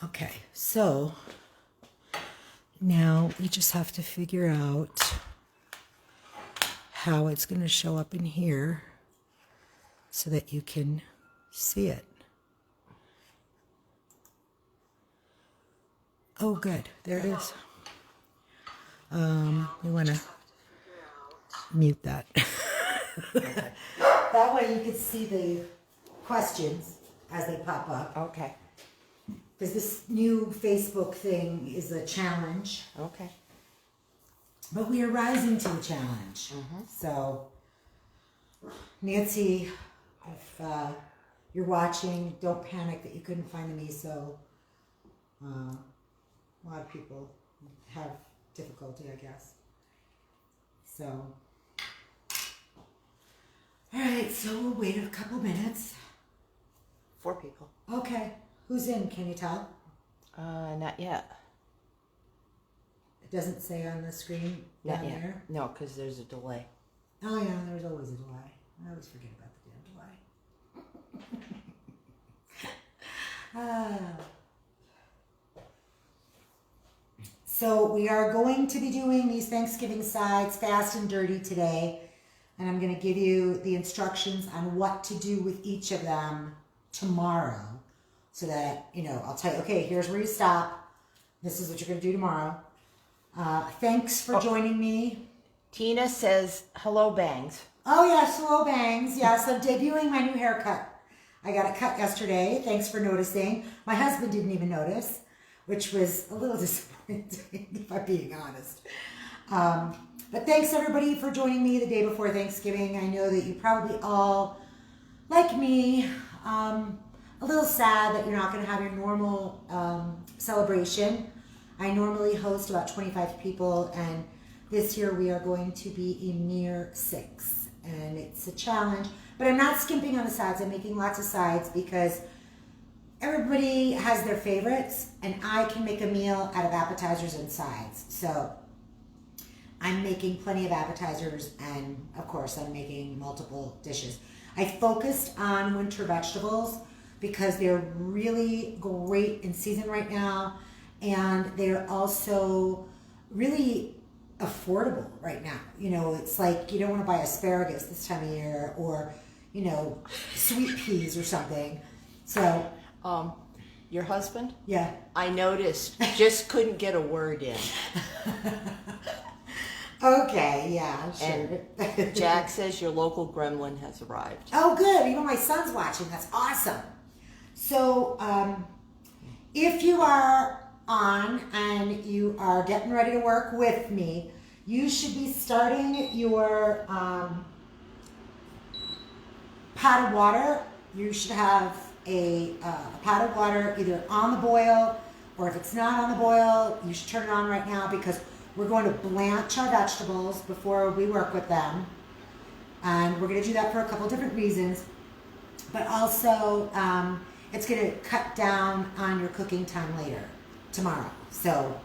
Okay, so now you just have to figure out how it's going to show up in here so that you can see it. Oh, good. There it is. We want to mute that. That way you can see the questions as they pop up. Okay. Because this new Facebook thing is a challenge. Okay. But we are rising to the challenge. So, Nancy, if you're watching, don't panic that you couldn't find the miso. A lot of people have difficulty, I guess. So, all right, so we'll wait a couple minutes. 4 people. Okay, who's in? Can you tell? Not yet. It doesn't say on the screen Not down yet. there? No, because there's a delay. Oh yeah, there's always a delay. I always forget about the damn delay. So we are going to be doing these Thanksgiving sides fast and dirty today. And I'm going to give you the instructions on what to do with each of them tomorrow. So that, I'll tell you, okay, here's where you stop. This is what you're going to do tomorrow. Thanks for joining me. Tina says, hello, Bangs. Oh, yes, hello, Bangs. Yes, I'm debuting my new haircut. I got it cut yesterday. Thanks for noticing. My husband didn't even notice, which was a little disappointing, if I'm being honest. But thanks, everybody, for joining me the day before Thanksgiving. I know that you probably all, like me, a little sad that you're not going to have your normal celebration. I normally host about 25 people, and this year we are going to be a mere 6. And it's a challenge, but I'm not skimping on the sides. I'm making lots of sides because everybody has their favorites, and I can make a meal out of appetizers and sides. So I'm making plenty of appetizers, and of course I'm making multiple dishes. I focused on winter vegetables because they're really great in season right now, and they're also really affordable right now. It's like you don't want to buy asparagus this time of year or, sweet peas or something. So, your husband? Yeah. I noticed, just couldn't get a word in. Okay, yeah, sure. And Jack says your local gremlin has arrived. Oh, good. Even my son's watching. That's awesome. So, if you are on and you are getting ready to work with me, you should be starting your pot of water. You should have a pot of water either on the boil, or if it's not on the boil, you should turn it on right now because we're going to blanch our vegetables before we work with them. And we're going to do that for a couple different reasons. But also, it's going to cut down on your cooking time later, tomorrow. So,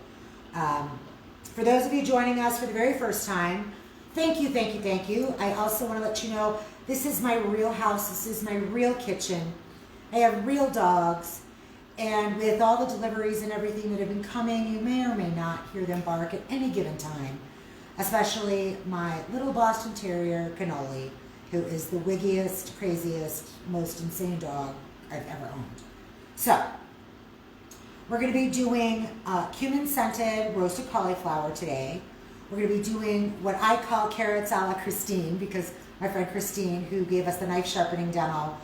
for those of you joining us for the very first time, thank you, thank you, thank you. I also want to let you know, this is my real house. This is my real kitchen. I have real dogs. And with all the deliveries and everything that have been coming, you may or may not hear them bark at any given time, especially my little Boston Terrier, Cannoli, who is the wiggiest, craziest, most insane dog I've ever owned. So, we're going to be doing cumin-scented roasted cauliflower today. We're going to be doing what I call carrots a la Christine, because my friend Christine, who gave us the knife sharpening demo,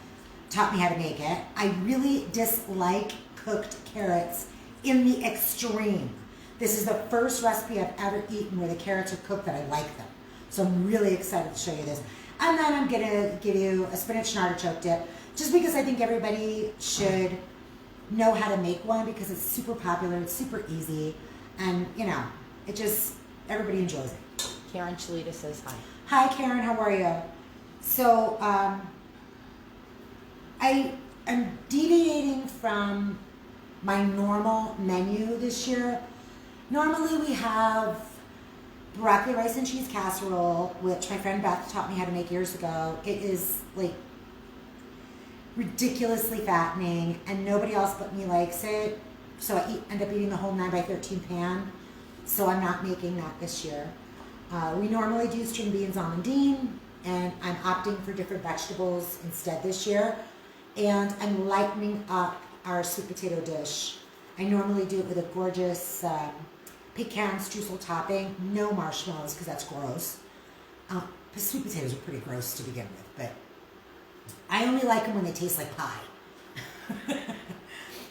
taught me how to make it. I really dislike cooked carrots in the extreme. This is the first recipe I've ever eaten where the carrots are cooked that I like them. So I'm really excited to show you this. And then I'm going to give you a spinach and artichoke dip, just because I think everybody should know how to make one because it's super popular, it's super easy, and it just, everybody enjoys it. Karen Shalita says hi. Hi Karen, how are you? So, I am deviating from my normal menu this year. Normally we have broccoli, rice, and cheese casserole, which my friend Beth taught me how to make years ago. It is like ridiculously fattening, and nobody else but me likes it. so I end up eating the whole 9x13 pan. So I'm not making that this year. We normally do string beans almondine, and I'm opting for different vegetables instead this year. And I'm lightening up our sweet potato dish. I normally do it with a gorgeous pecan streusel topping, no marshmallows because that's gross. But sweet potatoes are pretty gross to begin with, but I only like them when they taste like pie.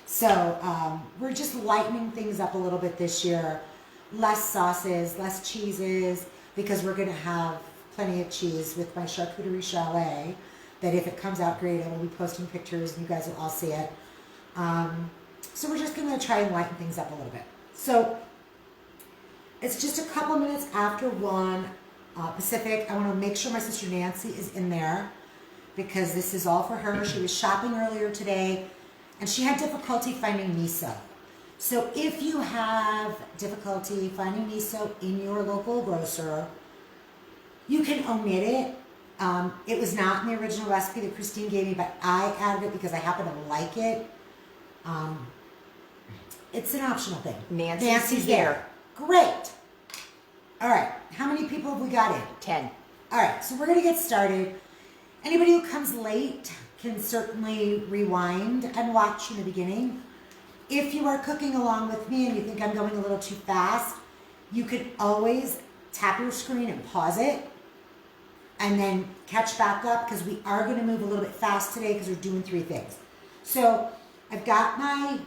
So we're just lightening things up a little bit this year. Less sauces, less cheeses, because we're going to have plenty of cheese with my charcuterie chalet, that if it comes out great, I will be posting pictures and you guys will all see it. So we're just going to try and lighten things up a little bit. So it's just a couple minutes after 1 Pacific. I want to make sure my sister Nancy is in there because this is all for her. She was shopping earlier today and she had difficulty finding miso. So if you have difficulty finding miso in your local grocer, you can omit it. It was not in the original recipe that Christine gave me, but I added it because I happen to like it. It's an optional thing. Nancy's there. Great. All right. How many people have we got in? 10. All right. So we're going to get started. Anybody who comes late can certainly rewind and watch from the beginning. If you are cooking along with me and you think I'm going a little too fast, you could always tap your screen and pause it and then catch back up because we are going to move a little bit fast today because we're doing 3 things. So I've got my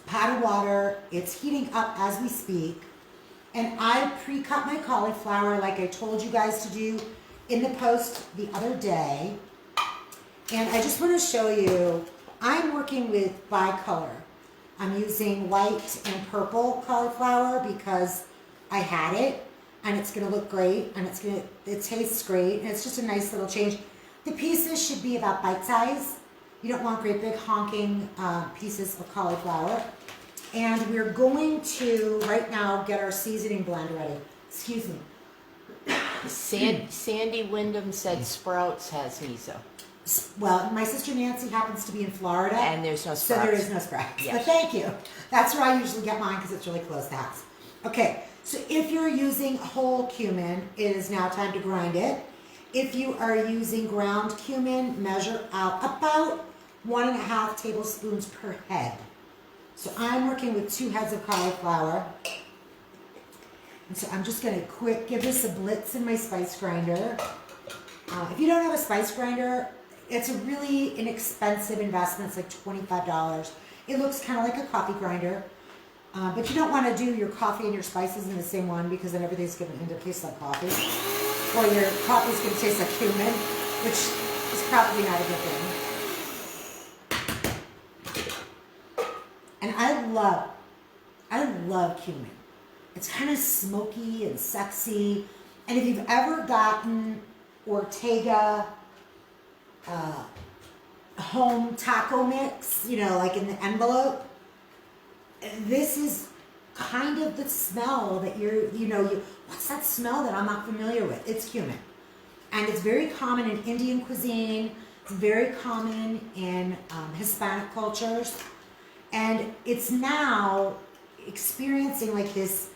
pot of water. It's heating up as we speak. And I pre-cut my cauliflower like I told you guys to do in the post the other day. And I just want to show you, I'm working with bicolor. I'm using white and purple cauliflower because I had it and it's going to look great and it tastes great and it's just a nice little change. The pieces should be about bite size. You don't want great big honking pieces of cauliflower. And we're going to right now get our seasoning blend ready. Excuse me. Sandy Wyndham said Sprouts has miso. Well, my sister Nancy happens to be in Florida. And there's no Sprouts. So there is no Sprouts. Yes. But thank you. That's where I usually get mine because it's really close to the house. Okay, so if you're using whole cumin, it is now time to grind it. If you are using ground cumin, measure out about 1.5 tablespoons per head. So I'm working with 2 heads of cauliflower. And so I'm just going to give this a blitz in my spice grinder. If you don't have a spice grinder, it's a really inexpensive investment. It's like $25. It looks kind of like a coffee grinder. But you don't want to do your coffee and your spices in the same one because then everything's going to end up tasting like coffee. Or your coffee's going to taste like cumin, which is probably not a good thing. And I love cumin. It's kind of smoky and sexy. And if you've ever gotten Ortega home taco mix, you know, like in the envelope, this is kind of the smell that what's that smell that I'm not familiar with? It's cumin. And it's very common in Indian cuisine. It's very common in Hispanic cultures. And it's now experiencing like this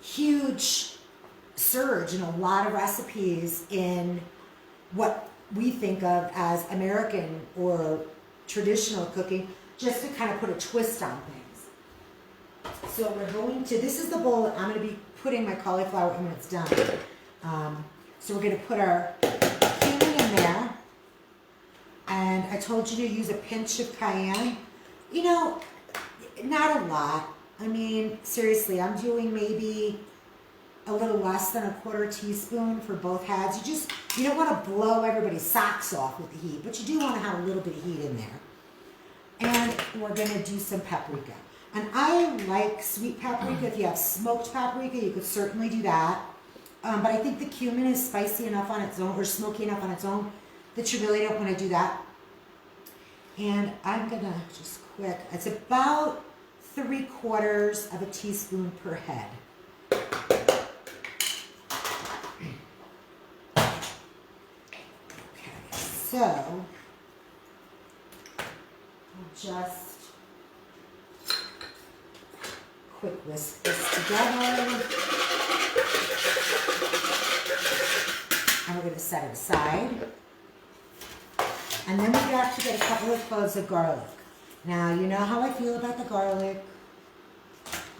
huge surge in a lot of recipes in what we think of as American or traditional cooking, just to kind of put a twist on things. So we're going to, this is the bowl that I'm going to be putting my cauliflower in when it's done. So we're going to put our cumin in there. And I told you to use a pinch of cayenne. You know, not a lot. I mean, seriously, I'm doing maybe a little less than 1/4 teaspoon for both heads. You don't want to blow everybody's socks off with the heat, but you do want to have a little bit of heat in there. And we're going to do some paprika. And I like sweet paprika. If you have smoked paprika, you could certainly do that. But I think the cumin is spicy enough on its own, or smoky enough on its own, that you really don't want to do that. And I'm going to just quick, it's about 3/4 teaspoon per head. Okay, so I'll just quick whisk this together. And we're going to set it aside. And then we have to get a couple of cloves of garlic. Now, you know how I feel about the garlic.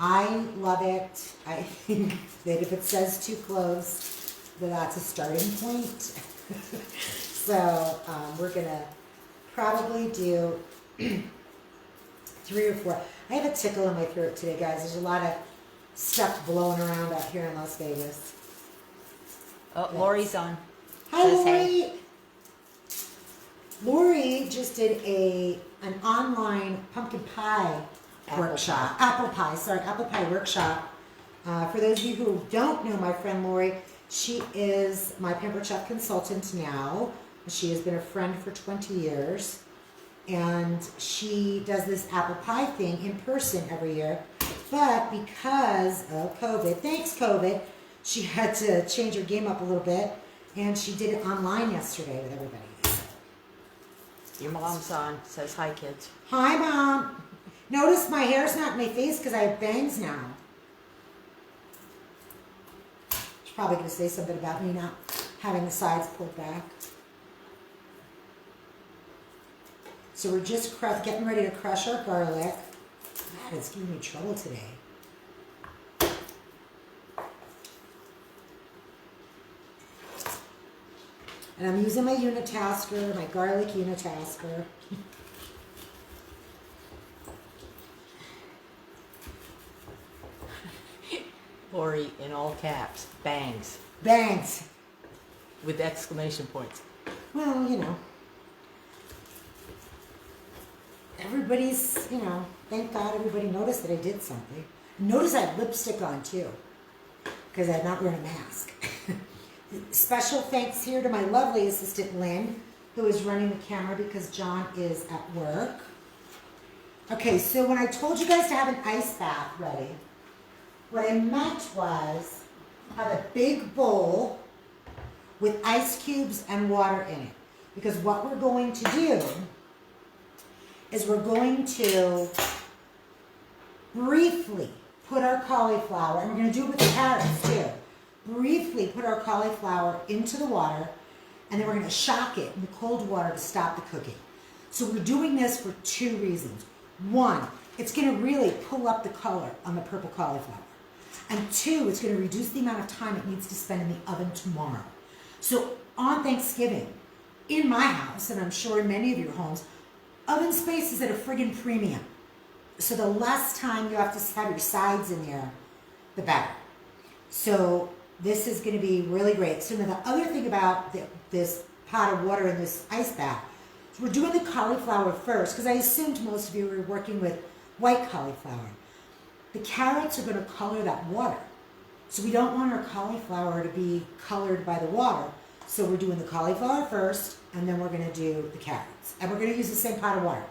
I love it. I think that if it says 2 cloves, then that's a starting point. So we're going to probably do 3 or 4. I have a tickle in my throat today, guys. There's a lot of stuff blowing around out here in Las Vegas. Oh, Lori's on. Hi, Says Lori. hey. Lori just did an online pumpkin pie workshop. Apple pie workshop. For those of you who don't know my friend Lori, she is my Pampered Chef consultant now. She has been a friend for 20 years. And she does this apple pie thing in person every year. But because of COVID, thanks COVID, she had to change her game up a little bit. And she did it online yesterday with everybody. Your mom's on. Says hi, kids. Hi, Mom. Notice my hair's not in my face because I have bangs now. She's probably going to say something about me not having the sides pulled back. So we're just getting ready to crush our garlic. God, it's giving me trouble today. And I'm using my unitasker, my garlic unitasker. Lori in all caps. Bangs. Bangs. With exclamation points. Well, you know. Everybody's, you know, thank God everybody noticed that I did something. Notice I had lipstick on too. Because I had not wearing a mask. Special thanks here to my lovely assistant Lynn, who is running the camera because John is at work. Okay, so when I told you guys to have an ice bath ready, what I meant was have a big bowl with ice cubes and water in it. Because what we're going to do is we're going to briefly put our cauliflower, and we're going to do it with the carrots too. Briefly put our cauliflower into the water, and then we're going to shock it in the cold water to stop the cooking. So we're doing this for 2 reasons. 1, it's going to really pull up the color on the purple cauliflower. And 2, it's going to reduce the amount of time it needs to spend in the oven tomorrow. So on Thanksgiving, in my house, and I'm sure in many of your homes, oven space is at a friggin' premium. So the less time you have to have your sides in there, the better. So this is going to be really great. So now the other thing about this pot of water and this ice bath, is we're doing the cauliflower first, because I assumed most of you were working with white cauliflower. The carrots are going to color that water. So we don't want our cauliflower to be colored by the water. So we're doing the cauliflower first, and then we're going to do the carrots. And we're going to use the same pot of water.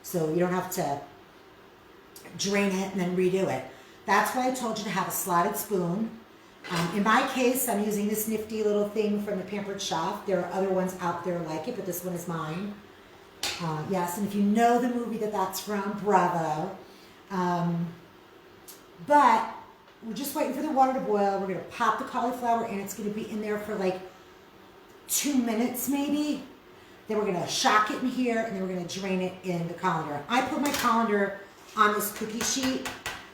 So you don't have to drain it and then redo it. That's why I told you to have a slotted spoon. In my case, I'm using this nifty little thing from the Pampered Chef. There are other ones out there like it, but this one is mine. Yes, and if you know the movie that's from, bravo. But we're just waiting for the water to boil. We're going to pop the cauliflower in. It's going to be in there for like 2 minutes maybe. Then we're going to shock it in here, and then we're going to drain it in the colander. I put my colander on this cookie sheet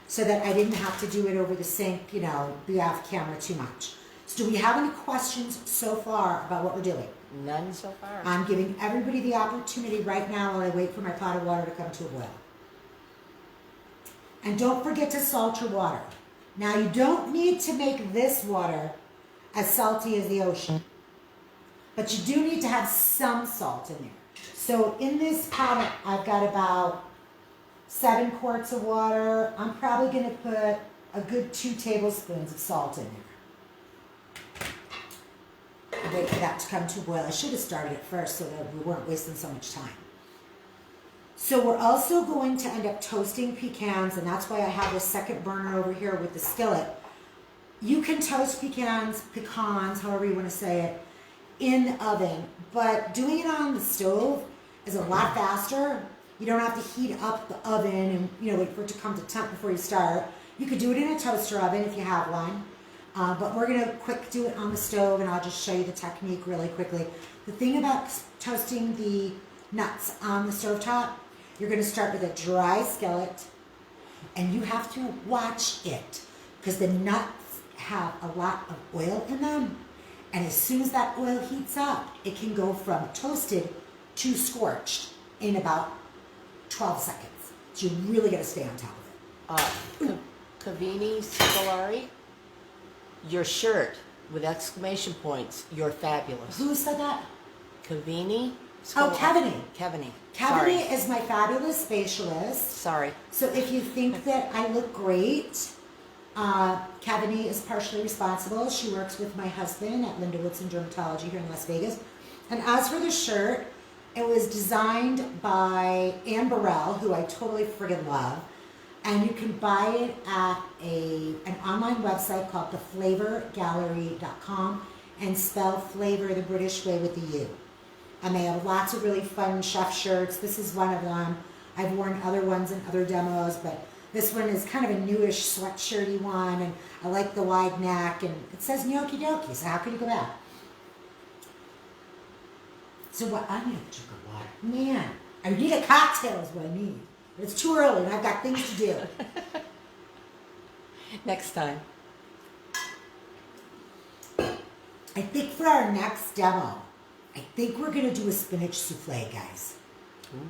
so that I didn't have to do it over the sink, you know, be off camera too much. So do we have any questions so far about what we're doing? None so far. I'm giving everybody the opportunity right now while I wait for my pot of water to come to a boil. And don't forget to salt your water. Now you don't need to make this water as salty as the ocean, but you do need to have some salt in there. So in this pot, I've got about 7 quarts of water. I'm probably going to put a good 2 tablespoons of salt in there. I'll wait for that to come to a boil. I should have started it first so that we weren't wasting so much time. So we're also going to end up toasting pecans, and that's why I have this second burner over here with the skillet. You can toast pecans, however you want to say it, in the oven, but doing it on the stove is a lot faster. You don't have to heat up the oven and, wait for it to come to temp before you start. You could do it in a toaster oven if you have one. But we're going to quick do it on the stove, and I'll just show you the technique really quickly. The thing about toasting the nuts on the stovetop, you're going to start with a dry skillet, and you have to watch it because the nuts have a lot of oil in them. And as soon as that oil heats up, it can go from toasted to scorched in about 12 seconds. So you really got to stay on top of it. Cavini Scolari, your shirt with exclamation points, you're fabulous. Who said that? Cavini? Oh, Kevini. Kevini. Kevini is my fabulous facialist. Sorry. So if you think that I look great, Kevini is partially responsible. She works with my husband at Linda Woodson Dermatology here in Las Vegas. And as for the shirt, it was designed by Ann Burrell, who I totally friggin' love. And you can buy it at an online website called theflavorgallery.com and spell flavor the British way with the U. And they have lots of really fun chef shirts. This is one of them. I've worn other ones in other demos, but this one is kind of a newish sweatshirty one, and I like the wide neck, and it says gnocchi dokie, so how can you go back? So what, I need a drink of water. Man, I need a cocktail is what I need. But it's too early, and I've got things to do. Next time. I think for our next demo, I think we're going to do a spinach souffle, guys. Ooh.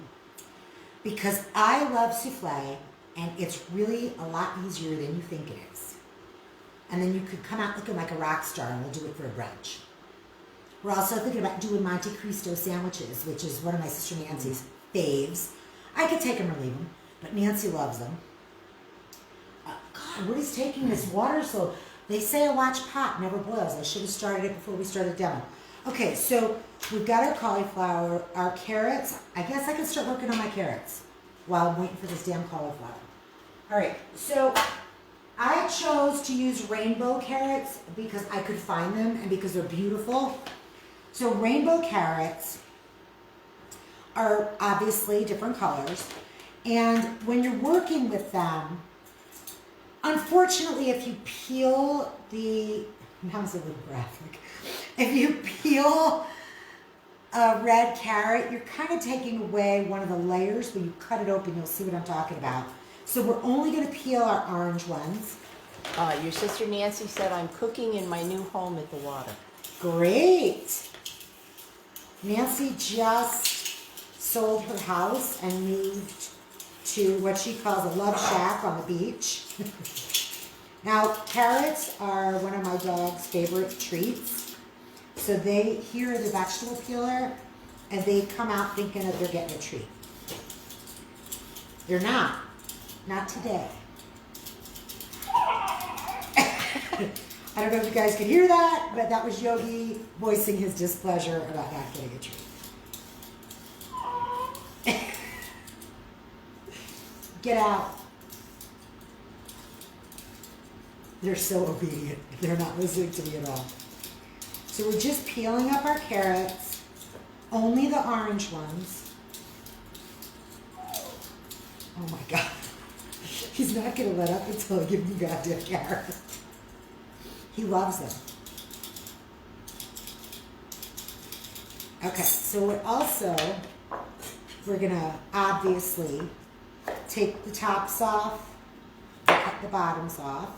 Because I love souffle, and it's really a lot easier than you think it is. And then you could come out looking like a rock star, and we'll do it for a brunch. We're also thinking about doing Monte Cristo sandwiches, which is one of my sister Nancy's faves. I could take them or leave them, but Nancy loves them. God, what is taking this water so... They say a watch pot never boils. I should have started it before we started demo. Okay, so we've got our cauliflower, our carrots. I guess I can start working on my carrots while I'm waiting for this damn cauliflower. All right, so I chose to use rainbow carrots because I could find them and because they're beautiful. So rainbow carrots are obviously different colors. And when you're working with them, unfortunately, if you peel the, that was a little graphic. If you peel a red carrot, you're kind of taking away one of the layers. When you cut it open, you'll see what I'm talking about. So we're only going to peel our orange ones. Your sister Nancy said I'm cooking in my new home at the water. Great. Nancy just sold her house and moved to what she calls a love shack on the beach. Now, carrots are one of my dog's favorite treats. So they hear the vegetable peeler and they come out thinking that they're getting a treat. They're not. Not today. I don't know if you guys could hear that, but that was Yogi voicing his displeasure about not getting a treat. Get out. They're so obedient. They're not listening to me at all. So we're just peeling up our carrots, only the orange ones. Oh my God. He's not going to let up until I give him goddamn carrots. He loves them. Okay, so we're going to obviously take the tops off, cut the bottoms off.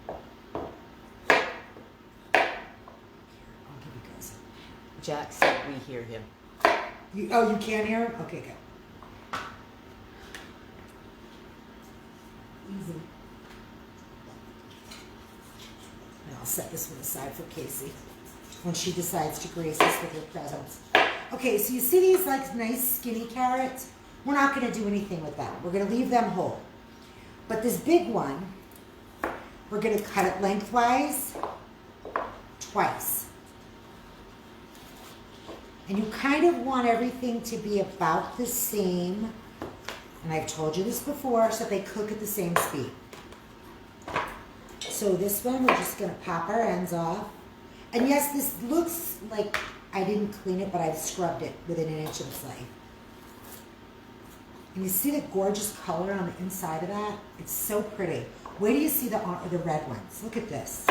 Here, I'll give you guys. Jack said we hear him. You can't hear him? Okay, good. Easy. And I'll set this one aside for Casey when she decides to grace us with her presence. Okay, so you see these like nice skinny carrots? We're not going to do anything with them. We're going to leave them whole. But this big one, we're going to cut it lengthwise twice. And you kind of want everything to be about the same. And I've told you this before, so that they cook at the same speed. So this one, we're just going to pop our ends off. And yes, this looks like I didn't clean it, but I've scrubbed it within an inch of the slave. And you see the gorgeous color on the inside of that? It's so pretty. Wait till you see the red ones. Look at this.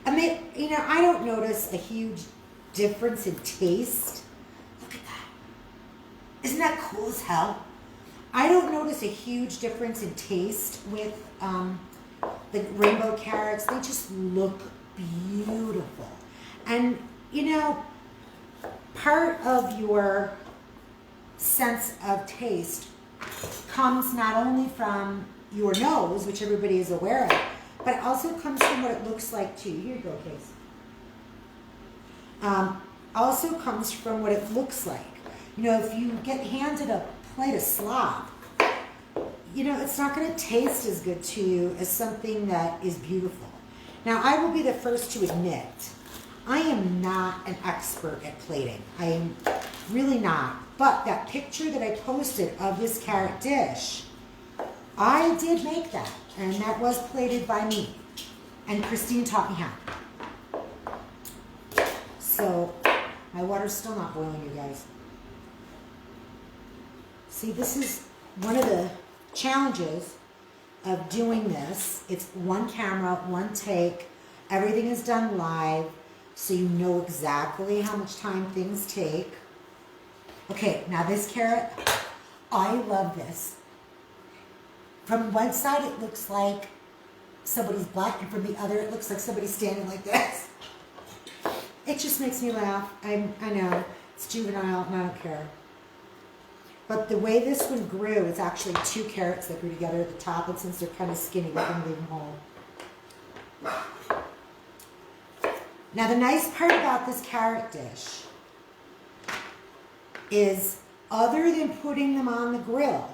And they, you know, I don't notice a huge difference in taste. Look at that. Isn't that cool as hell? I don't notice a huge difference in taste with the rainbow carrots. They just look beautiful. And, you know, part of your sense of taste comes not only from your nose, which everybody is aware of, but it also comes from what it looks like too. Here you go, Case. Also comes from what it looks like. You know, if you get handed a plate of slop, you know, it's not going to taste as good to you as something that is beautiful. Now, I will be the first to admit, I am not an expert at plating. I am really not. But that picture that I posted of this carrot dish, I did make that. And that was plated by me. And Christine taught me how. So, my water's still not boiling, you guys. See, this is one of the challenges of doing this. It's one camera, one take. Everything is done live, so you know exactly how much time things take. Okay, now this carrot, I love this. From one side, it looks like somebody's black, and from the other, it looks like somebody's standing like this. It just makes me laugh. I know, it's juvenile, and I don't care. But the way this one grew, it's actually two carrots that grew together at the top, and since they're kind of skinny, we're going to leave them whole. Now, the nice part about this carrot dish is, other than putting them on the grill,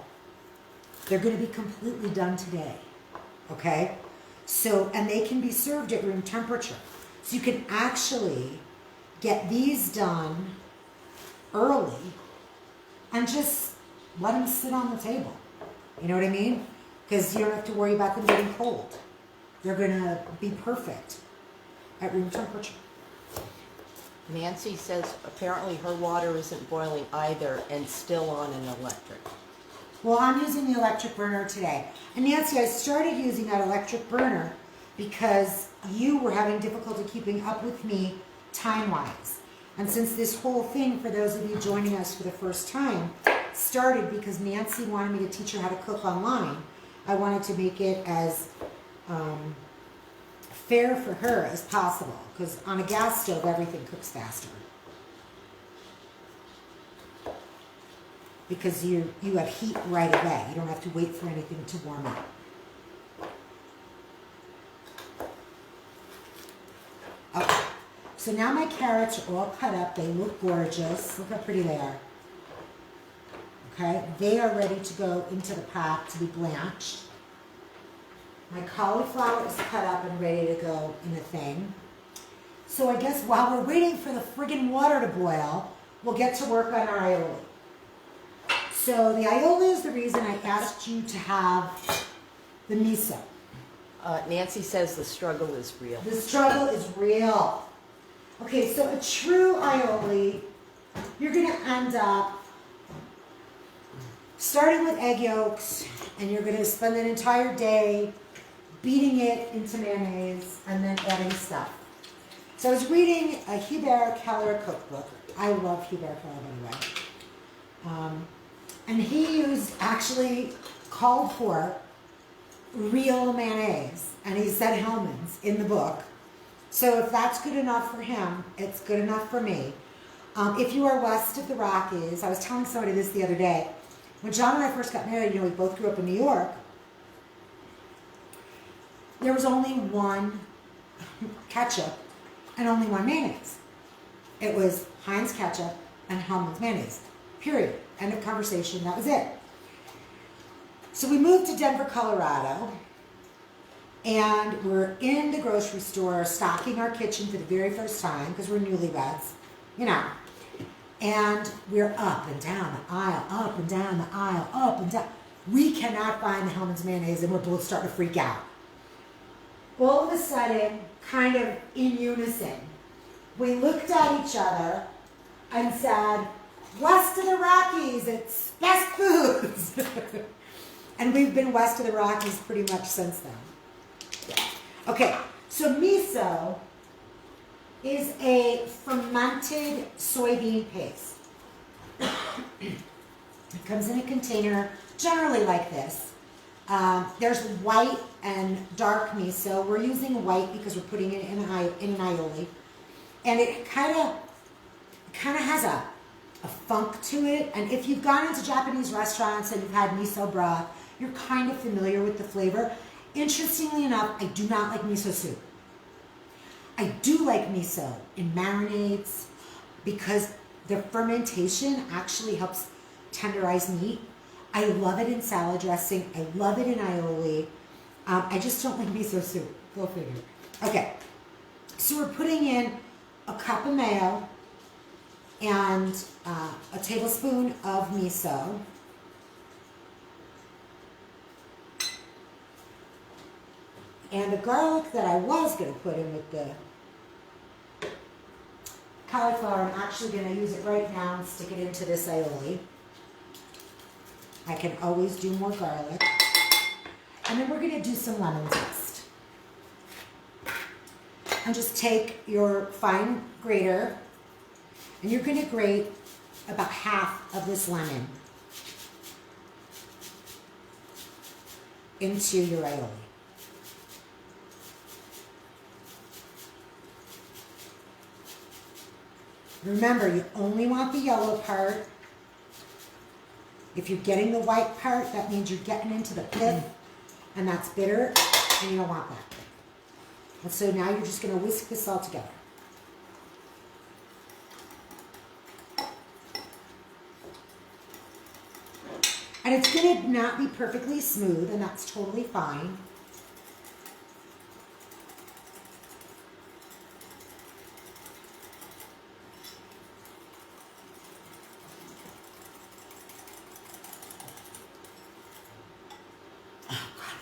they're going to be completely done today, okay? So, and they can be served at room temperature. So you can actually get these done early and just let them sit on the table. You know what I mean? Because you don't have to worry about them getting cold. They're going to be perfect at room temperature. Nancy says apparently her water isn't boiling either and still on an electric. Well, I'm using the electric burner today. And Nancy, I started using that electric burner because you were having difficulty keeping up with me time-wise. And since this whole thing, for those of you joining us for the first time, started because Nancy wanted me to teach her how to cook online, I wanted to make it as fair for her as possible, because on a gas stove, everything cooks faster. Because you have heat right away. You don't have to wait for anything to warm up. Okay, so now my carrots are all cut up. They look gorgeous. Look how pretty they are. Okay, they are ready to go into the pot to be blanched. My cauliflower is cut up and ready to go in the thing. So I guess while we're waiting for the friggin' water to boil, we'll get to work on our aioli. So the aioli is the reason I asked you to have the miso. Nancy says the struggle is real. The struggle is real. Okay, so a true aioli, you're going to end up starting with egg yolks, and you're going to spend an entire day beating it into mayonnaise and then adding stuff. So I was reading a Hubert Keller cookbook. I love Hubert Keller, by the way. And he actually called for real mayonnaise, and he said Hellmann's in the book. So if that's good enough for him, it's good enough for me. If you are west of the Rockies, I was telling somebody this the other day. When John and I first got married, you know, we both grew up in New York. There was only one ketchup and only one mayonnaise. It was Heinz ketchup and Hellmann's mayonnaise. Period. End of conversation. That was it. So we moved to Denver, Colorado, and we're in the grocery store stocking our kitchen for the very first time because we're newlyweds, you know. And we're up and down the aisle, up and down the aisle, up and down. We cannot find the Hellmann's mayonnaise, and we're both starting to freak out. All of a sudden, kind of in unison, we looked at each other and said, west of the Rockies, it's best foods. And we've been west of the Rockies pretty much since then. Okay, so miso is a fermented soybean paste. It comes in a container, generally like this. There's white and dark miso. We're using white because we're putting it in an aioli. And it kind of has a funk to it. And if you've gone into Japanese restaurants and you've had miso broth, you're kind of familiar with the flavor. Interestingly enough, I do not like miso soup. I do like miso in marinades because the fermentation actually helps tenderize meat. I love it in salad dressing. I love it in aioli. I just don't like miso soup. Go figure. Okay, so we're putting in a cup of mayo and a tablespoon of miso. And the garlic that I was going to put in with the cauliflower, I'm actually going to use it right now and stick it into this aioli. I can always do more garlic. And then we're going to do some lemon zest. And just take your fine grater and you're going to grate about half of this lemon into your aioli. Remember, you only want the yellow part. If you're getting the white part, that means you're getting into the pith, and that's bitter, and you don't want that. And so now you're just going to whisk this all together. And it's going to not be perfectly smooth, and that's totally fine.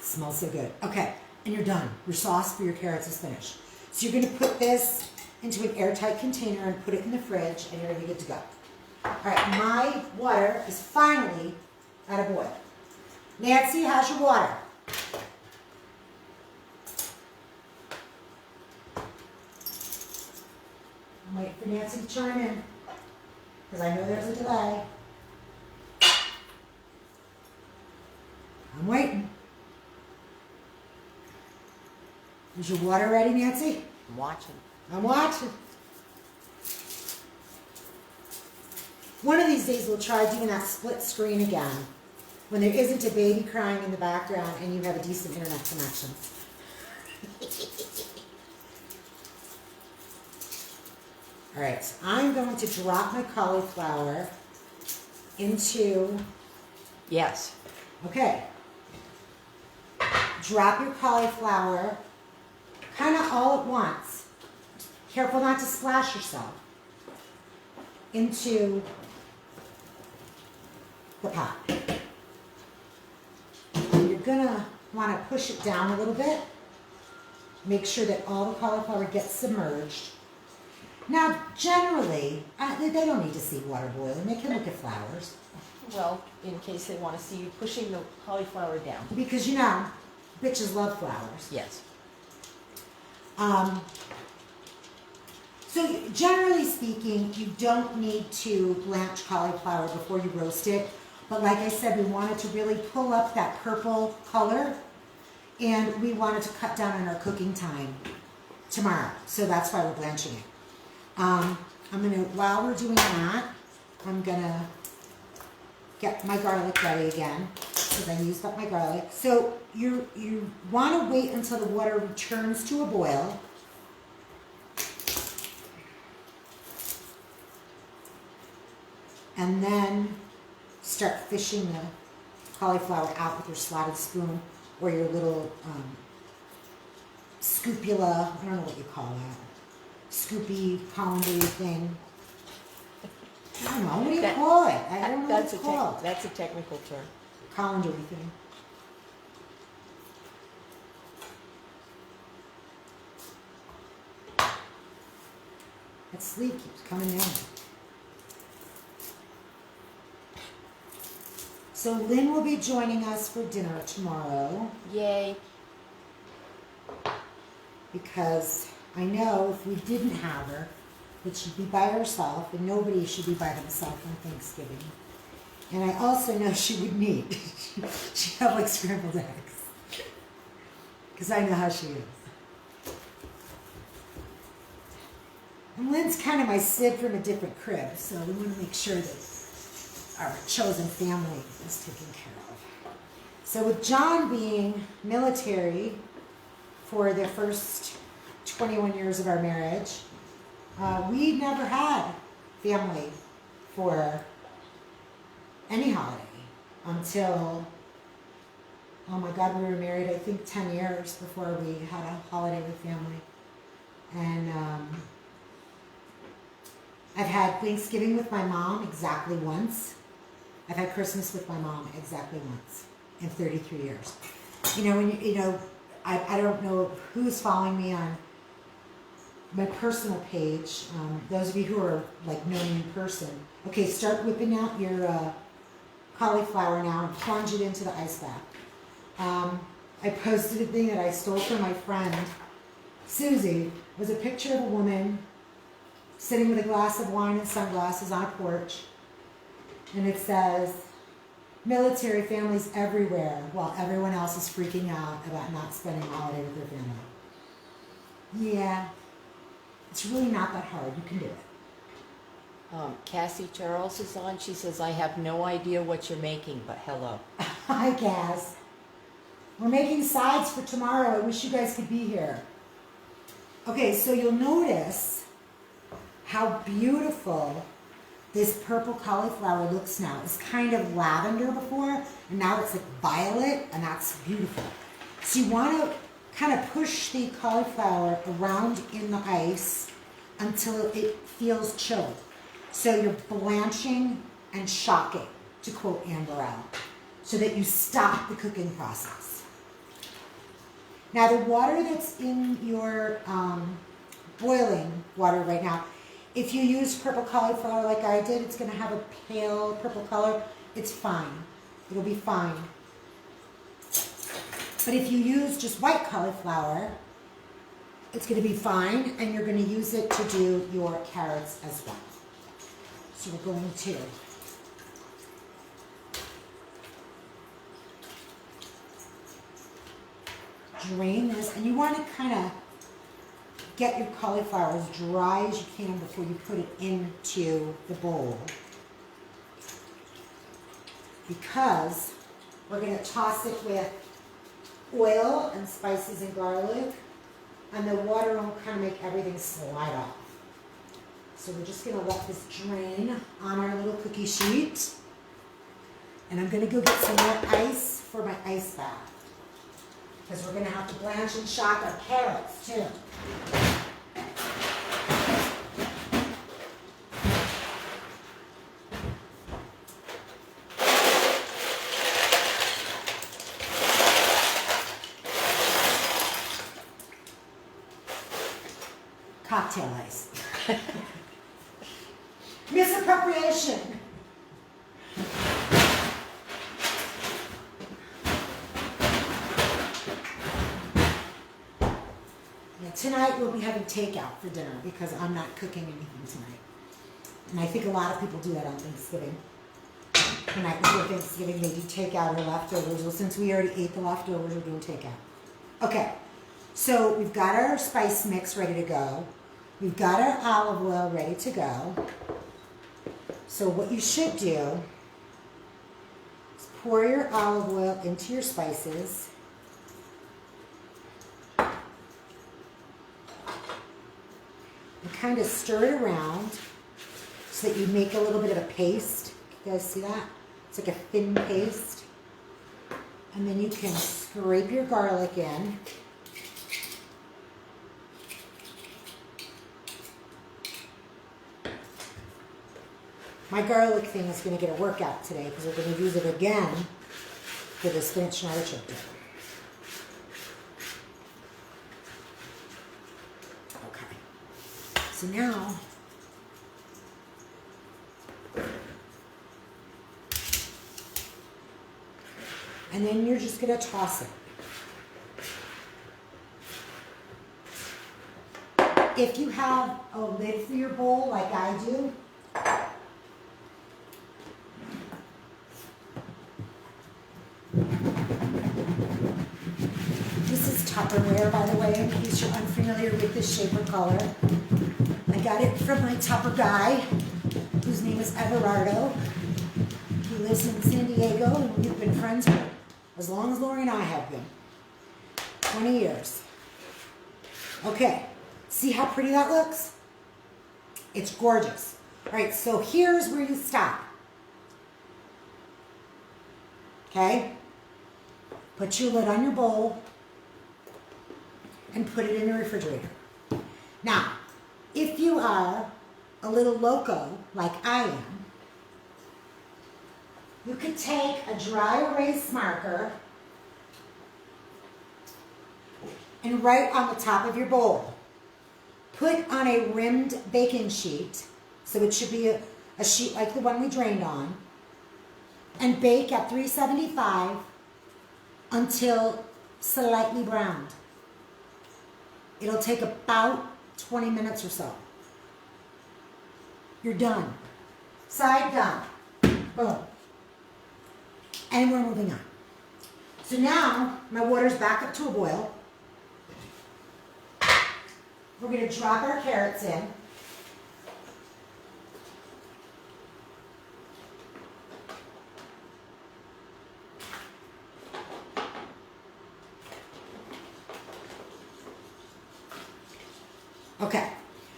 Smells so good. Okay, and you're done. Your sauce for your carrots is finished. So you're going to put this into an airtight container and put it in the fridge, and you're going to be good to go. All right, my water is finally at a boil. Nancy, how's your water? I'm waiting for Nancy to chime in, because I know there's a delay. I'm waiting. Is your water ready, Nancy? I'm watching. I'm watching. One of these days we'll try doing that split screen again when there isn't a baby crying in the background and you have a decent internet connection. All right, so I'm going to drop my cauliflower into... Yes. Okay. Drop your cauliflower kind of all at once. Careful not to splash yourself into the pot. You're gonna want to push it down a little bit. Make sure that all the cauliflower gets submerged. Now, generally, they don't need to see water boiling. They can look at flowers. Well, in case they want to see you pushing the cauliflower down. Because, you know, bitches love flowers. Yes. So generally speaking, you don't need to blanch cauliflower before you roast it. But like I said, we wanted to really pull up that purple color, and we wanted to cut down on our cooking time tomorrow. So that's why we're blanching it. While we're doing that, I'm gonna get my garlic ready again, because I used up my garlic. So you want to wait until the water returns to a boil. And then start fishing the cauliflower out with your slotted spoon or your little scoopula, I don't know what you call that, scoopy, colander thing. I don't know, what do you call it? I don't know what it's called. That's a technical term. Colander thing. That sleeve keeps coming down. So Lynn will be joining us for dinner tomorrow Yay. because I know if we didn't have her, that she'd be by herself, and nobody should be by themselves on Thanksgiving. And I also know she would need. She'd have like scrambled eggs. Because I know how she is. And Lynn's kind of my Sid from a different crib, so we want to make sure that our chosen family is taken care of. So with John being military for the first 21 years of our marriage, we never had family for any holiday until, oh my God, we were married, I think 10 years before we had a holiday with family. And I've had Thanksgiving with my mom exactly once. I've had Christmas with my mom exactly once in 33 years. I don't know who's following me on my personal page. Those of you who are like knowing me in person. Okay, start whipping out your cauliflower now and plunge it into the ice bath. I posted a thing that I stole from my friend Susie. It was a picture of a woman sitting with a glass of wine and sunglasses on a porch. And it says, military families everywhere, while everyone else is freaking out about not spending a holiday with their family. Yeah, it's really not that hard. You can do it. Cassie Charles is on. She says, I have no idea what you're making, but hello. Hi, Cass. We're making sides for tomorrow. I wish you guys could be here. Okay, so you'll notice how beautiful this purple cauliflower looks now. It's kind of lavender before, and now it's like violet, and that's beautiful. So you want to kind of push the cauliflower around in the ice until it feels chilled. So you're blanching and shocking, to quote Anne Burrell, so that you stop the cooking process. Now the water that's in your boiling water right now, if you use purple cauliflower like I did, it's going to have a pale purple color. It's fine. It'll be fine. But if you use just white cauliflower, it's going to be fine, and you're going to use it to do your carrots as well. So we're going to drain this, and you want to kind of get your cauliflower as dry as you can before you put it into the bowl. Because we're going to toss it with oil and spices and garlic, and the water will kind of make everything slide off. So we're just going to let this drain on our little cookie sheet. And I'm going to go get some more ice for my ice bath, because we're going to have to blanch and shock our carrots too. Cocktail ice. Misappropriation. Tonight we'll be having takeout for dinner because I'm not cooking anything tonight. And I think a lot of people do that on Thanksgiving. The night before Thanksgiving they do takeout or leftovers. Well, since we already ate the leftovers, we're doing takeout. Okay, so we've got our spice mix ready to go. We've got our olive oil ready to go. So what you should do is pour your olive oil into your spices. And kind of stir it around so that you make a little bit of a paste. You guys see that? It's like a thin paste. And then you can scrape your garlic in. My garlic thing is going to get a workout today because we're going to use it again for the spinach and artichoke dip. Okay. So now, And then you're just gonna toss it. If you have a lid for your bowl like I do, this is Tupperware, by the way, in case you're unfamiliar with this shape or color. I got it from my Tupper guy, whose name is Everardo. He lives in San Diego, and we've been friends for as long as Lori and I have been. 20 years. Okay, see how pretty that looks? It's gorgeous. All right, so here's where you stop. Okay? Put your lid on your bowl and put it in the refrigerator. Now, if you are a little loco like I am, you could take a dry erase marker and write on the top of your bowl. Put on a rimmed baking sheet, so it should be a sheet like the one we drained on, and bake at 375 until slightly browned. It'll take about 20 minutes or so. You're done. Side done. Boom. And we're moving on. So now my water's back up to a boil. We're going to drop our carrots in. Okay,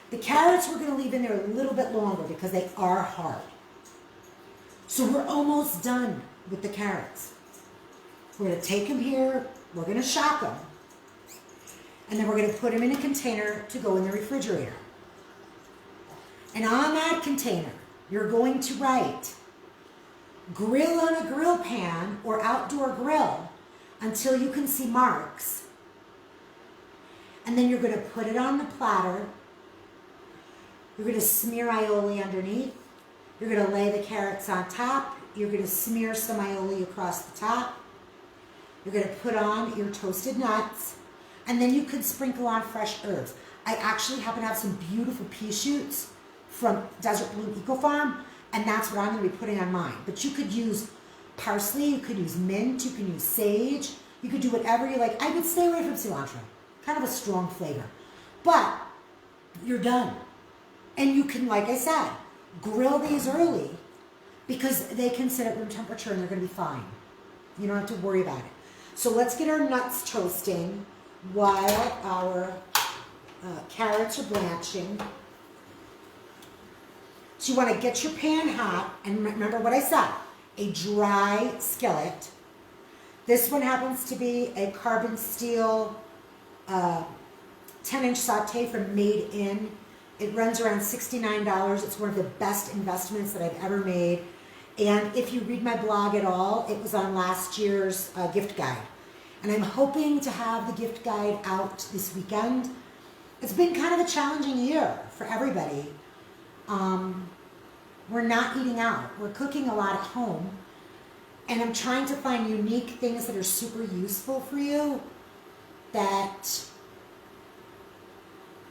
the carrots we're going to leave in there a little bit longer because they are hard. So we're almost done with the carrots. We're going to take them here, we're going to shock them, and then we're going to put them in a container to go in the refrigerator. And on that container, you're going to write grill on a grill pan or outdoor grill until you can see marks. And then you're going to put it on the platter. You're going to smear aioli underneath. You're going to lay the carrots on top. You're going to smear some aioli across the top. You're going to put on your toasted nuts. And then you could sprinkle on fresh herbs. I actually happen to have some beautiful pea shoots from Desert Bloom Eco Farm, and that's what I'm going to be putting on mine. But you could use parsley, you could use mint, you can use sage. You could do whatever you like. I would stay away from cilantro. Kind of a strong flavor. But you're done. And you can, like I said, grill these early because they can sit at room temperature and they're going to be fine. You don't have to worry about it. So let's get our nuts toasting while our carrots are blanching. So you want to get your pan hot, and remember what I said, a dry skillet. This one happens to be a carbon steel 10-inch saute from Made In. It runs around $69. It's one of the best investments that I've ever made. And if you read my blog at all, it was on last year's gift guide. And I'm hoping to have the gift guide out this weekend. It's been kind of a challenging year for everybody. We're not eating out. We're cooking a lot at home. And I'm trying to find unique things that are super useful for you that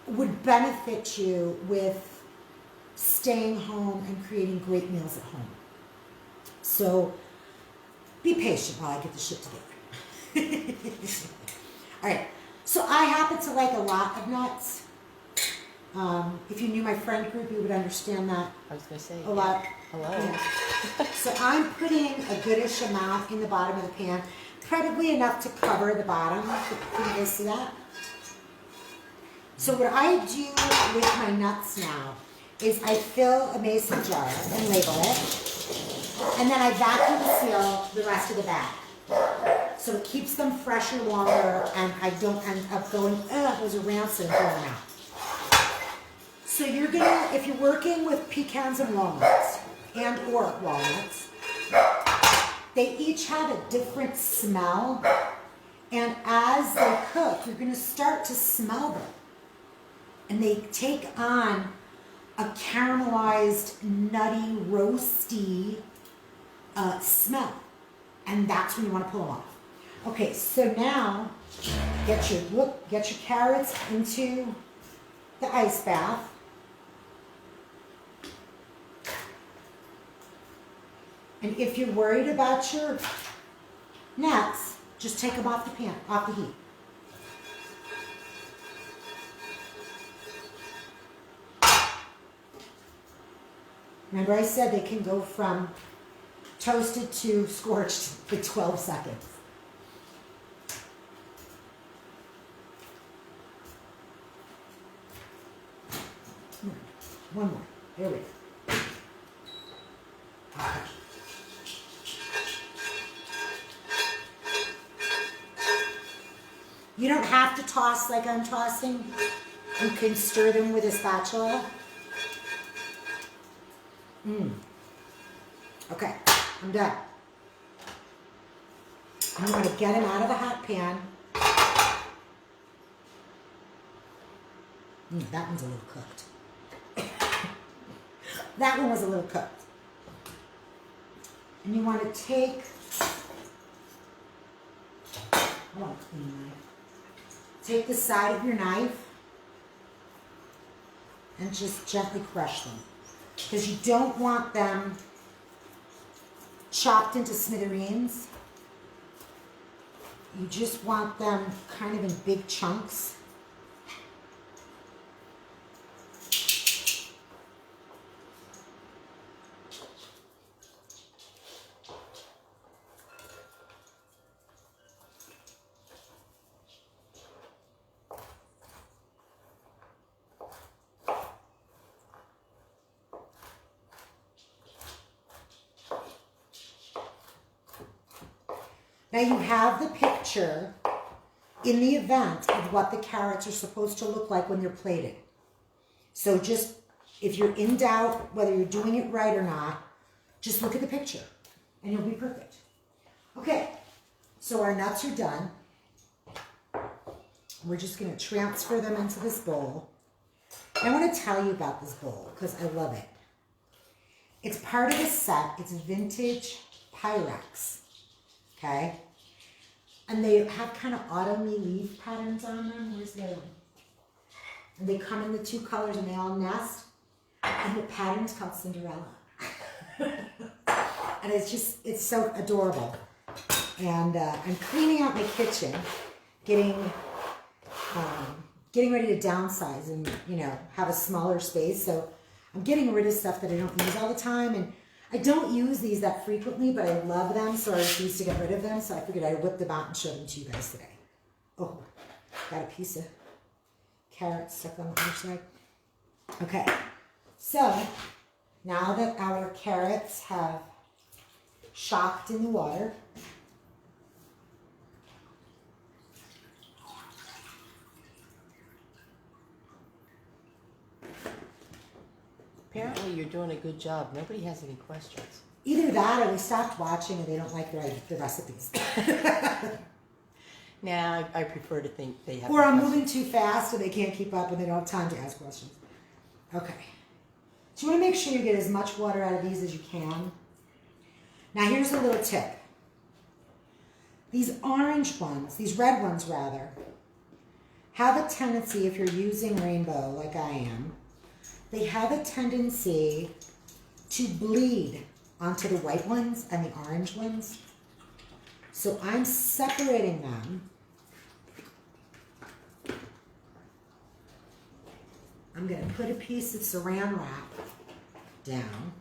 would benefit you with staying home and creating great meals at home. So be patient while I get the shit together. All right, so I happen to like a lot of nuts. If you knew my friend group, you would understand that. I was going to say. A lot. Hello. Yeah. So I'm putting a goodish amount in the bottom of the pan, probably enough to cover the bottom. Can you guys see that? So what I do with my nuts now is I fill a mason jar and label it, and then I vacuum seal the rest of the bag. So it keeps them fresher longer, and I don't end up going, those are rancid, and throwing them out. So you're gonna, if you're working with pecans and walnuts, or walnuts, they each have a different smell, and as they cook, you're gonna start to smell them. And they take on a caramelized, nutty, roasty smell. And that's when you want to pull them off. Okay, so now get your carrots into the ice bath. And if you're worried about your nuts, just take them off the pan, off the heat. Remember I said they can go from toasted to scorched in 12 seconds. One more. There we go. Okay. You don't have to toss like I'm tossing. You can stir them with a spatula. Okay, I'm done. I'm going to get them out of the hot pan. That one's a little cooked. That one was a little cooked. And you want to take, I want a clean knife. Take the side of your knife and just gently crush them. Because you don't want them chopped into smithereens. You just want them kind of in big chunks. Now you have the picture in the event of what the carrots are supposed to look like when they're plated. So just, if you're in doubt whether you're doing it right or not, just look at the picture and you'll be perfect. Okay, so our nuts are done. We're just going to transfer them into this bowl. I want to tell you about this bowl because I love it. It's part of the set. It's vintage Pyrex. Okay? And they have kind of autumny leaf patterns on them. Where's the other one? And they come in the two colors and they all nest. And the pattern's called Cinderella. And it's so adorable. And I'm cleaning out my kitchen, getting ready to downsize and, have a smaller space. So I'm getting rid of stuff that I don't use all the time. And I don't use these that frequently, but I love them, so I refuse to get rid of them. So I figured I'd whip them out and show them to you guys today. Oh, got a piece of carrot stuck on the other side. Okay, so now that our carrots have shocked in the water, Apparently you're doing a good job. Nobody has any questions. either that or we stopped watching and they don't like the recipes. Nah, I prefer to think they have. Or I'm moving too fast and they can't keep up and they don't have time to ask questions. Okay. So you want to make sure you get as much water out of these as you can. Now here's a little tip. These orange ones, these red ones rather, have a tendency, if you're using rainbow like I am, they have a tendency to bleed onto the white ones and the orange ones. So I'm separating them. I'm going to put a piece of saran wrap down.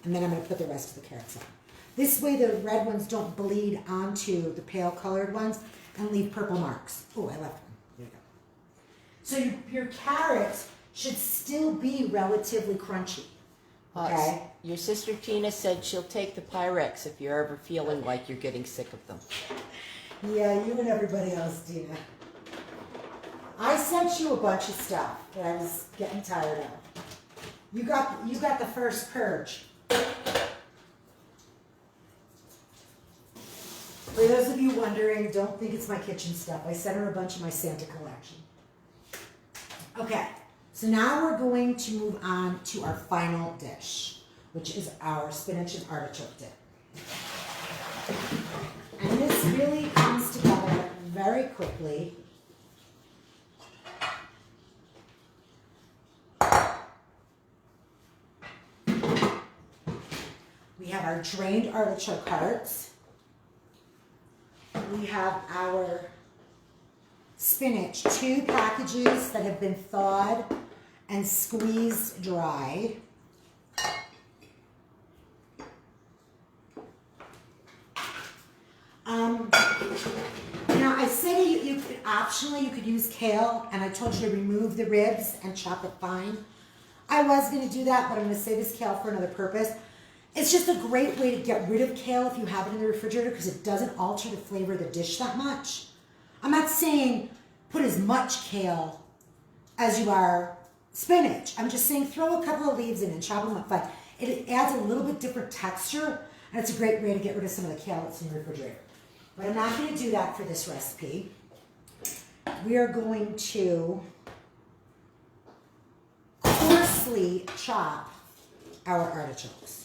And then I'm going to put the rest of the carrots on. This way the red ones don't bleed onto the pale colored ones and leave purple marks. Oh, I left one. There you go. So your carrots should still be relatively crunchy. Okay? Your sister Tina said she'll take the Pyrex if you're ever feeling like you're getting sick of them. Yeah, you and everybody else, Tina. I sent you a bunch of stuff that I was getting tired of. You got the first purge. For those of you wondering, don't think it's my kitchen stuff. I sent her a bunch of my Santa collection. Okay, so now we're going to move on to our final dish, which is our spinach and artichoke dip. And this really comes together very quickly. We have our drained artichoke hearts. We have our spinach, 2 packages that have been thawed and squeezed dry. Now I said you could optionally you could use kale, and I told you to remove the ribs and chop it fine. I was going to do that, but I'm going to save this kale for another purpose. It's just a great way to get rid of kale if you have it in the refrigerator because it doesn't alter the flavor of the dish that much. I'm not saying put as much kale as you are spinach. I'm just saying throw a couple of leaves in and chop them up fine. It adds a little bit different texture, and it's a great way to get rid of some of the kale that's in the refrigerator. But I'm not going to do that for this recipe. We are going to coarsely chop our artichokes.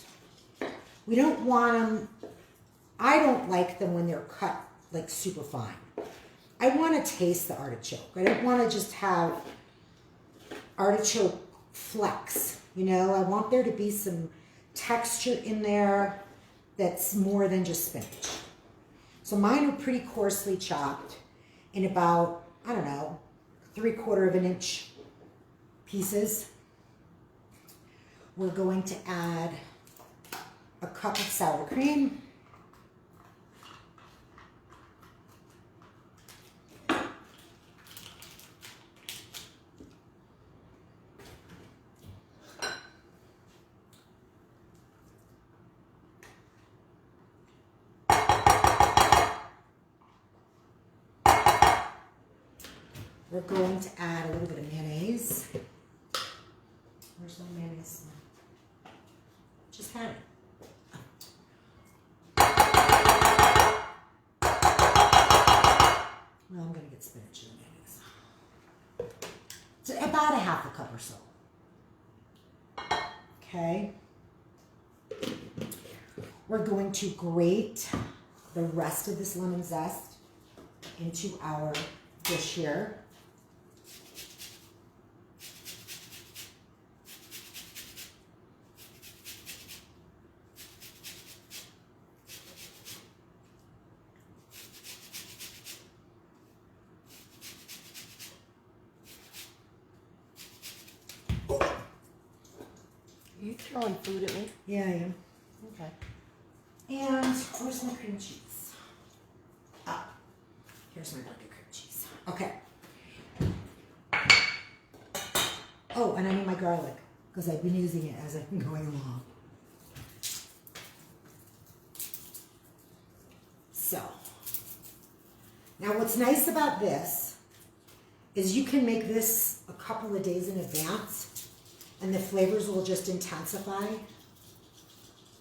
We don't want them, I don't like them when they're cut like super fine. I want to taste the artichoke. I don't want to just have artichoke flecks, you know. I want there to be some texture in there that's more than just spinach. So mine are pretty coarsely chopped in about, I don't know, 3/4 of an inch pieces. We're going to add a cup of sour cream. We're going to add a little bit of mayonnaise. Where's my mayonnaise? Just had it. Well, I'm going to get spinach in the mayonnaise. So about a 1/2 cup or so. Okay. We're going to grate the rest of this lemon zest into our dish here. Are you throwing food at me? Yeah, I am. Okay. And where's my cream cheese? Ah, here's my bucket cream cheese. Okay. Oh, and I need my garlic because I've been using it as I've been going along. So, now what's nice about this is you can make this a couple of days in advance and the flavors will just intensify.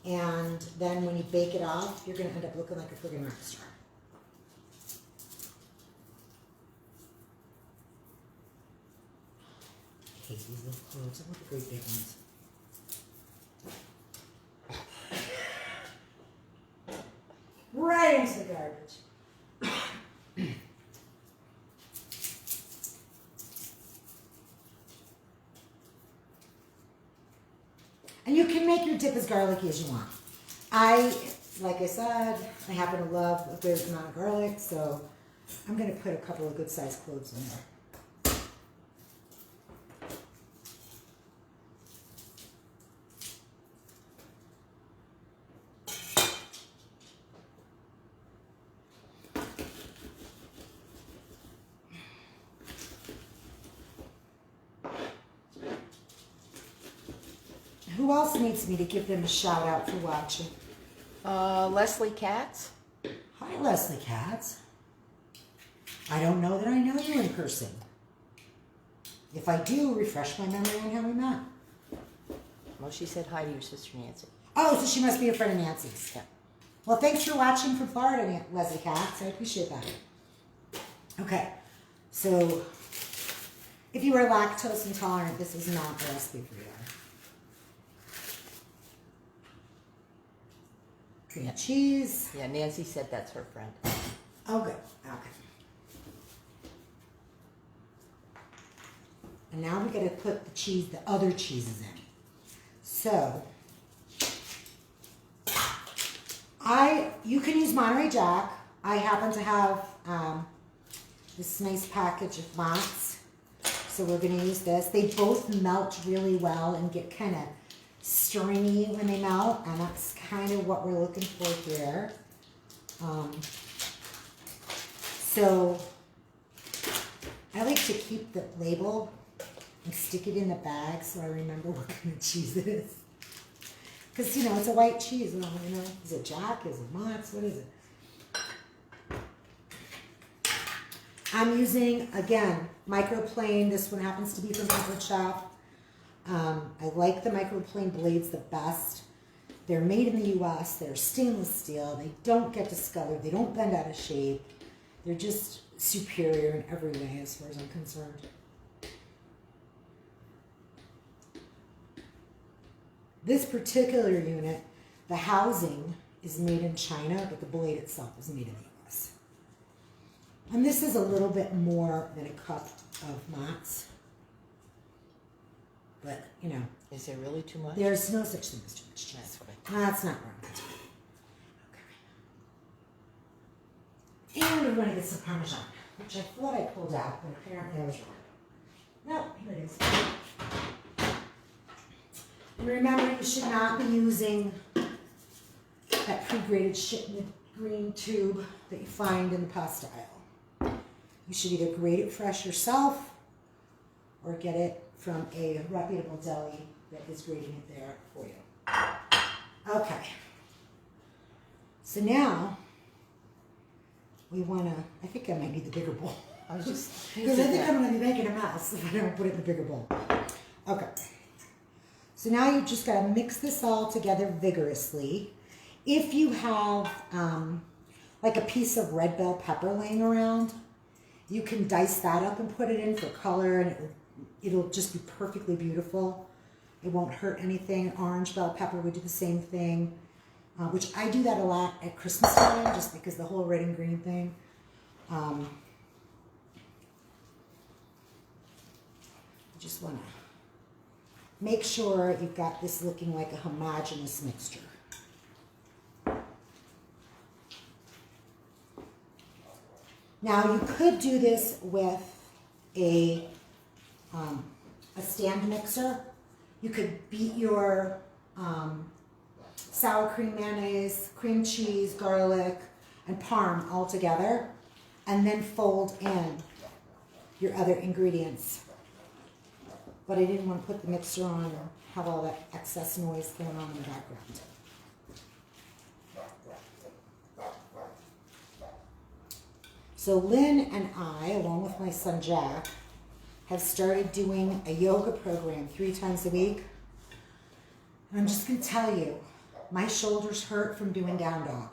And then when you bake it off, you're going to end up looking like a friggin' rock star. I hate these little cloves. I want the great big ones. Right into the garbage. And you can make your dip as garlicky as you want. Like I said, I happen to love a good amount of garlic, so I'm going to put a couple of good-sized cloves in there. Who else needs me to give them a shout out for watching? Leslie Katz. Hi, Leslie Katz. I don't know that I know you in person. If I do, refresh my memory on how we met. Well, she said hi to your sister Nancy. Oh, so she must be a friend of Nancy's. Yeah. Well, thanks for watching from Florida, Leslie Katz. I appreciate that. Okay, so if you are lactose intolerant, this is not the recipe for you. Cream cheese. Yeah, Nancy said that's her friend. Oh, good. Okay. And now we got to put the other cheeses in. So, you can use Monterey Jack. I happen to have this nice package of Mott's. So we're going to use this. They both melt really well and get kind of stringy when they melt, and that's kind of what we're looking for here. So I like to keep the label and stick it in the bag so I remember what kind of cheese it is. Because, you know, it's a white cheese. Well, you know, is it Jack? Is it Mott's? What is it? I'm using, again, microplane. This one happens to be from Comfort Shop. I like the microplane blades the best. They're made in the U.S. They're stainless steel. They don't get discolored. They don't bend out of shape. They're just superior in every way as far as I'm concerned. This particular unit, the housing is made in China, but the blade itself is made in the U.S. And this is a little bit more than a cup of Mott's. But, you know. Is there really too much? There's no such thing as too much cheese. That's right. That's not wrong. Okay. And we're going to get some Parmesan, which I thought I pulled out, but apparently I was wrong. No, here it is. And remember, you should not be using that pre-grated shit in the green tube that you find in the pasta aisle. You should either grate it fresh yourself or get it from a reputable deli that is grating it there for you. Okay. So now we want to, I think I might need the bigger bowl. I was just Because I think I'm going to be making a mess if I don't put it in the bigger bowl. Okay. So now you just got to mix this all together vigorously. If you have like a piece of red bell pepper laying around, you can dice that up and put it in for color, and it'll just be perfectly beautiful. It won't hurt anything. Orange bell pepper would do the same thing, which I do that a lot at Christmas time, just because the whole red and green thing. Just want to make sure you've got this looking like a homogeneous mixture. Now you could do this with a stand mixer. You could beat your sour cream mayonnaise, cream cheese, garlic, and parm all together, and then fold in your other ingredients. But I didn't want to put the mixer on and have all that excess noise going on in the background. So Lynn and I, along with my son Jack, have started doing a yoga program 3 times a week. And I'm just going to tell you, my shoulders hurt from doing down dog.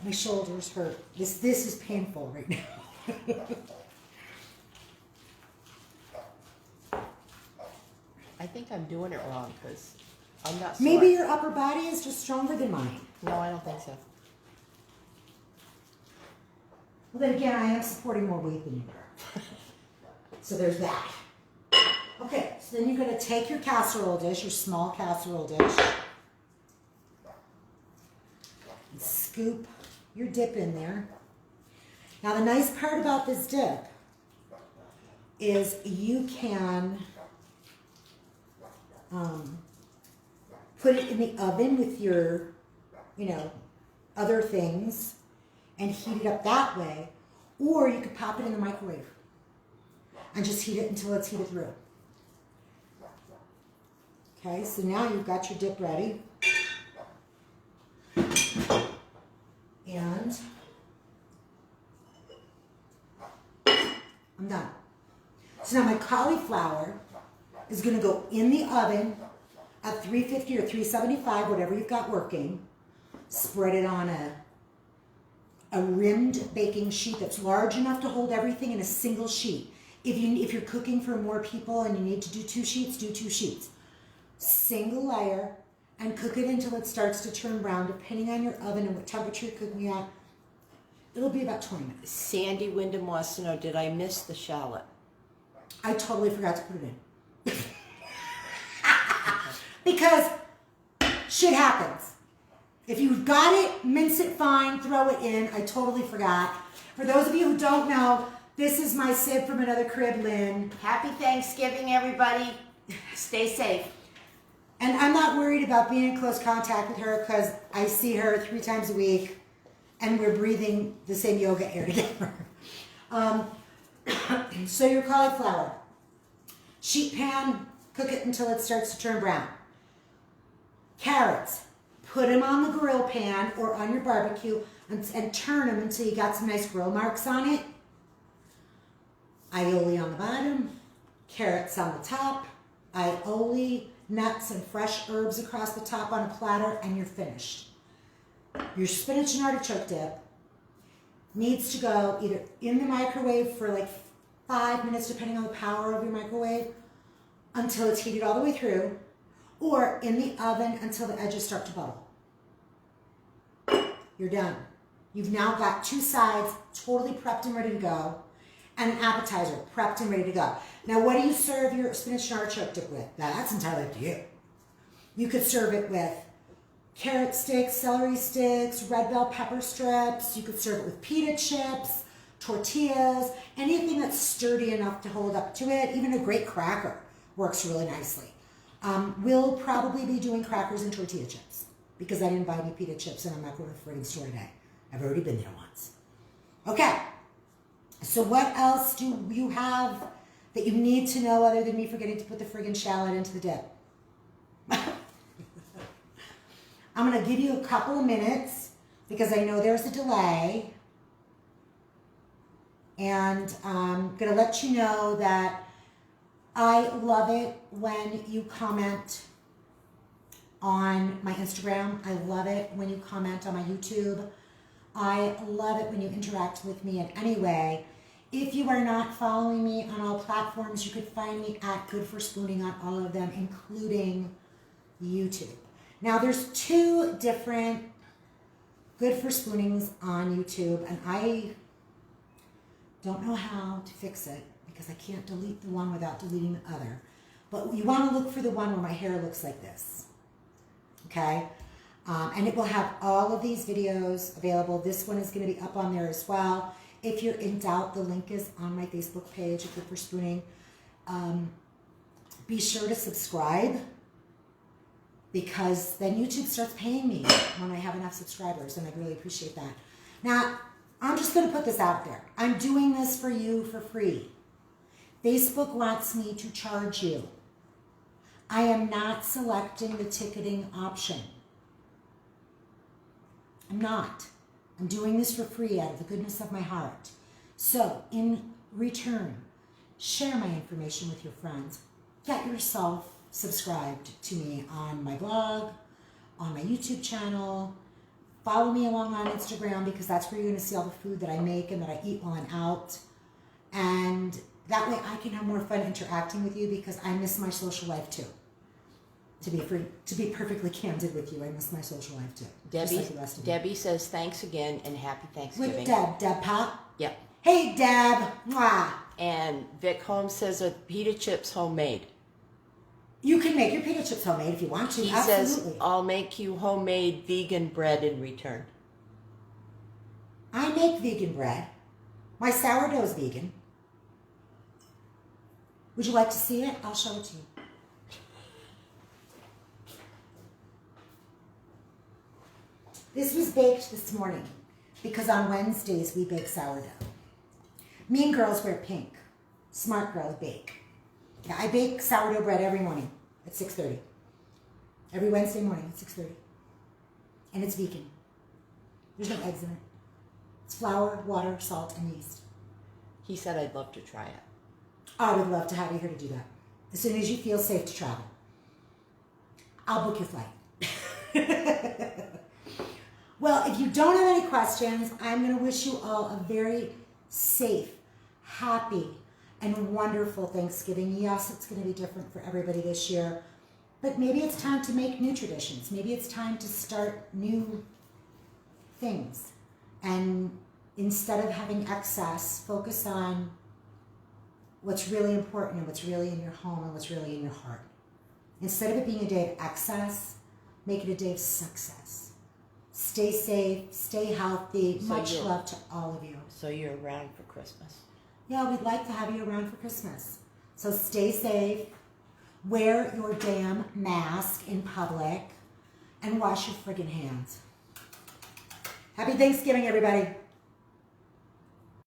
My shoulders hurt. This is painful right now. I think I'm doing it wrong because I'm not sore. Maybe your upper body is just stronger than mine. No, I don't think so. Well, then again, I am supporting more weight than you are. So there's that. Okay, so then you're going to take your casserole dish, your small casserole dish, and scoop your dip in there. Now, the nice part about this dip is you can put it in the oven with your, other things and heat it up that way, or you could pop it in the microwave and just heat it until it's heated through. Okay, so now you've got your dip ready. And I'm done. So now my cauliflower is going to go in the oven at 350 or 375, whatever you've got working. Spread it on a rimmed baking sheet that's large enough to hold everything in a single sheet. If you're cooking for more people and you need to do 2 sheets, do 2 sheets. Single layer, and cook it until it starts to turn brown, depending on your oven and what temperature you're cooking at. It'll be about 20 minutes. Sandy Wyndham wants to know, did I miss the shallot? I totally forgot to put it in. Because shit happens. If you've got it, mince it fine, throw it in. I totally forgot. For those of you who don't know, this is my sib from another crib, Lynn. Happy Thanksgiving, everybody. Stay safe. And I'm not worried about being in close contact with her because I see her 3 times a week and we're breathing the same yoga air together. So your cauliflower. Sheet pan, cook it until it starts to turn brown. Carrots, put them on the grill pan or on your barbecue and turn them until you got some nice grill marks on it. Aioli on the bottom, carrots on the top, aioli, nuts and fresh herbs across the top on a platter, and you're finished. Your spinach and artichoke dip needs to go either in the microwave for like 5 minutes, depending on the power of your microwave, until it's heated all the way through, or in the oven until the edges start to bubble. You're done. You've now got 2 sides totally prepped and ready to go, and an appetizer prepped and ready to go. Now, what do you serve your spinach and artichoke dip with? Now, that's entirely up to you. You could serve it with carrot sticks, celery sticks, red bell pepper strips. You could serve it with pita chips, tortillas, anything that's sturdy enough to hold up to it. Even a great cracker works really nicely. We'll probably be doing crackers and tortilla chips because I didn't buy any pita chips and I'm not going to the friggin' store today. I've already been there once. Okay. So what else do you have that you need to know other than me forgetting to put the friggin' shallot into the dip? I'm going to give you a couple of minutes because I know there's a delay. And I'm going to let you know that I love it when you comment on my Instagram. I love it when you comment on my YouTube. I love it when you interact with me in any way. If you are not following me on all platforms, you could find me at Good for Spooning on all of them, including YouTube. Now, there's 2 different Good for Spoonings on YouTube, and I don't know how to fix it because I can't delete the one without deleting the other. But you want to look for the one where my hair looks like this, okay? And it will have all of these videos available. This one is going to be up on there as well. If you're in doubt, the link is on my Facebook page at Good for Spooning. Be sure to subscribe because then YouTube starts paying me when I have enough subscribers, and I'd really appreciate that. Now, I'm just going to put this out there. I'm doing this for you for free. Facebook wants me to charge you. I am not selecting the ticketing option. I'm not. I'm doing this for free out of the goodness of my heart. So, in return, share my information with your friends. Get yourself subscribed to me on my blog, on my YouTube channel. Follow me along on Instagram because that's where you're going to see all the food that I make and that I eat while I'm out. And that way I can have more fun interacting with you because I miss my social life too. To be perfectly candid with you, I miss my social life too. Debbie says thanks again and happy Thanksgiving. With Deb Pop? Yep. Hey Deb! Mwah. And Vic Holmes says are pita chips homemade. You can make your pita chips homemade if you want to. He Absolutely. says, I'll make you homemade vegan bread in return. I make vegan bread. My sourdough is vegan. Would you like to see it? I'll show it to you. This was baked this morning because on Wednesdays we bake sourdough. Mean girls wear pink. Smart girls bake. Yeah, I bake sourdough bread every morning at 6:30. Every Wednesday morning at 6:30. And it's vegan. There's no eggs in it. It's flour, water, salt, and yeast. He said I'd love to try it. I would love to have you here to do that. as soon as you feel safe to travel. I'll book your flight. Well, if you don't have any questions, I'm going to wish you all a very safe, happy, and wonderful Thanksgiving. Yes, it's going to be different for everybody this year, but maybe it's time to make new traditions. Maybe it's time to start new things. And instead of having excess, focus on what's really important and what's really in your home and what's really in your heart. Instead of it being a day of excess, make it a day of success. Stay safe, stay healthy. So Much love to all of you. So you're around for Christmas. Yeah, we'd like to have you around for Christmas. So stay safe, wear your damn mask in public, and wash your friggin' hands. Happy Thanksgiving, everybody.